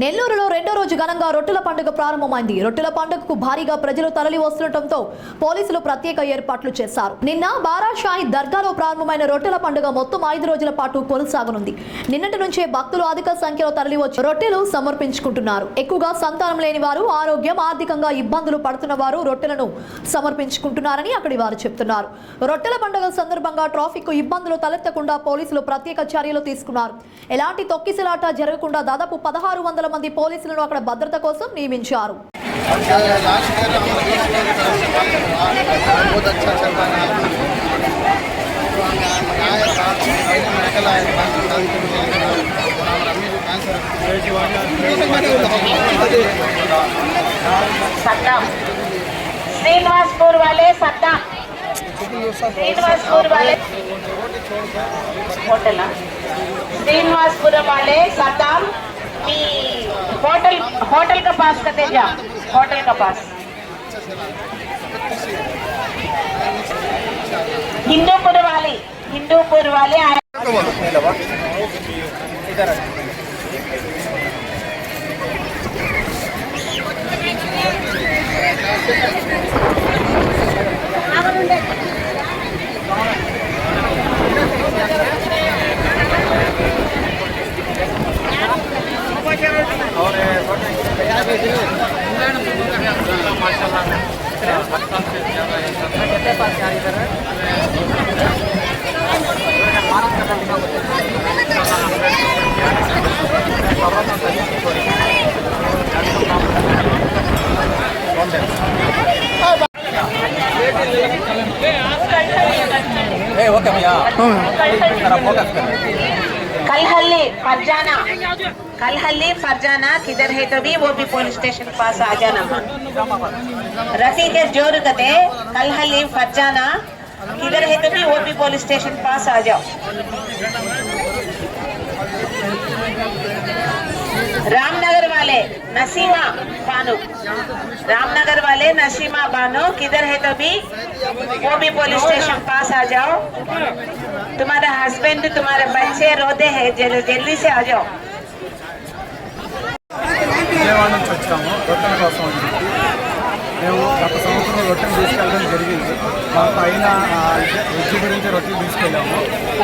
నెల్లూరులో రెండో రోజు ఘనంగా రొట్టెల పండుగ ప్రారంభమైంది. రొట్టెల పండుగకు భారీగా ప్రజలు తరలి వస్తుండటంతో పోలీసులు ప్రత్యేక ఏర్పాట్లు చేశారు. నిన్న బారాషాహి దర్గాలో ప్రారంభమైన రొట్టెల పండుగ మొత్తం 5 రోజుల పాటు కొనసాగనుంది. నిన్నటి నుంచే భక్తులు అధిక సంఖ్యలో తరలి వచ్చి రొట్టెలు సమర్పించుకుంటున్నారు. ఎక్కువగా సంతానం లేని వారు, ఆరోగ్యం, ఆర్థికంగా ఇబ్బందులు పడుతున్న వారు రొట్టెలను సమర్పించుకుంటున్నారని అక్కడి వారు చెప్తున్నారు. రొట్టెల పండుగ సందర్భంగా ట్రాఫిక్ ఇబ్బందులు తలెత్తకుండా పోలీసులు ప్రత్యేక చర్యలు తీసుకున్నారు. ఎలాంటి తొక్కిసలాట జరగకుండా దాదాపు 1600 మంది పోలీసులను అక్కడ భద్రత కోసం నియమించారు. श्रीनिवासपुर वाले सद्दाम, श्रीनिवासपुर वाले होटल, श्रीनिवासपुर वाले सद्दाम होटल का पास करते जा, होटल का पास हिंदूपुर वाले आए। कलहल्ली फरजाना किधर है तो भी वो भी पुलिस स्टेशन पास आ जाना। रसी के जोर कते कलहल्ली फरजाना किधर है तो भी वो भी पुलिस स्टेशन पास आ जाओ। रामनगर वाले नसीमा बानो, रामनगर वाले नसीमा बानो किधर है तो भी वो भी पुलिस स्टेशन पास आ जाओ। तुम्हारा हस्बैंड, तुम्हारे बच्चे रोते हैं, जल्दी से आ जाओ। విజయవాడ నుంచి వచ్చాము రొట్టెల కోసం అని చెప్పి. మేము గత సంవత్సరం రొట్టెలు తీసుకెళ్ళడం జరిగింది. మాకు అయిన రుచి గురించి రొట్టెలు తీసుకెళ్ళాము.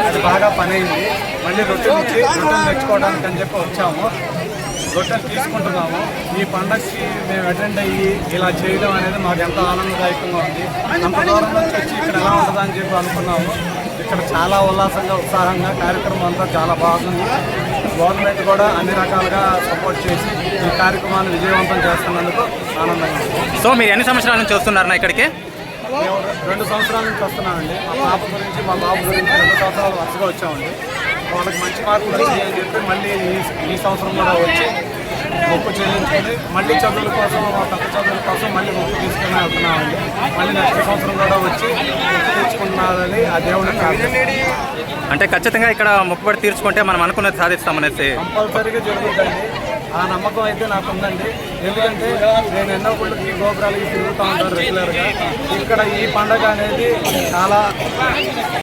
అది బాగా పని అయింది. మళ్ళీ రొట్టెలు తెచ్చుకోవడానికి అని చెప్పి వచ్చాము. రొట్టెలు తీసుకుంటున్నాము. ఈ పండగకి మేము అటెండ్ అయ్యి ఇలా చేయడం అనేది మాకు ఎంతో ఆనందదాయకంగా ఉంది. అంత దూరం నుంచి వచ్చి ఇక్కడ ఎలా ఉంటుందని చెప్పి అనుకున్నాము. ఇక్కడ చాలా ఉల్లాసంగా, ఉత్సాహంగా కార్యక్రమం అంతా చాలా బాగుంది. గవర్నమెంట్ కూడా అన్ని రకాలుగా సపోర్ట్ చేసి ఈ కార్యక్రమాన్ని విజయవంతం చేస్తున్నందుకు ఆనందంగా ఉంది. సో మీరు ఎన్ని సంవత్సరాల నుంచి వస్తున్నారన్నా ఇక్కడికి? మేము 2 సంవత్సరాల నుంచి వస్తున్నామండి. మా పాప గురించి, మా బాబు గురించి 2 సంవత్సరాలు వరుసగా వచ్చామండి. వాళ్ళకి మంచి మార్కులు వచ్చాయి అని చెప్పి మళ్ళీ ఈ సంవత్సరం కూడా వచ్చి మొక్కు చెల్లించుకొని మళ్ళీ చదువుల కోసం, మా పెద్ద చదువుల కోసం మళ్ళీ మొక్కు తీసుకుని వెళ్తున్నామండి. మళ్ళీ నెక్స్ట్ సంవత్సరం కూడా వచ్చి మొక్కు తీర్చుకున్నారని ఆ దేవుడిని ప్రార్థిస్తున్నాం. అంటే ఖచ్చితంగా ఇక్కడ మొక్కుబడి తీర్చుకుంటే మనం అనుకున్నది సాధిస్తామనేసి కంపల్సరీగా జరుగుతుందండి. ఆ నమ్మకం అయితే నాకు ఉందండి. ఎందుకంటే నేను ఎన్నో గుళ్ళకి, గోపురాలకి తిరుగుతూ ఉంటాను రెగ్యులర్గా. ఇక్కడ ఈ పండగ అనేది చాలా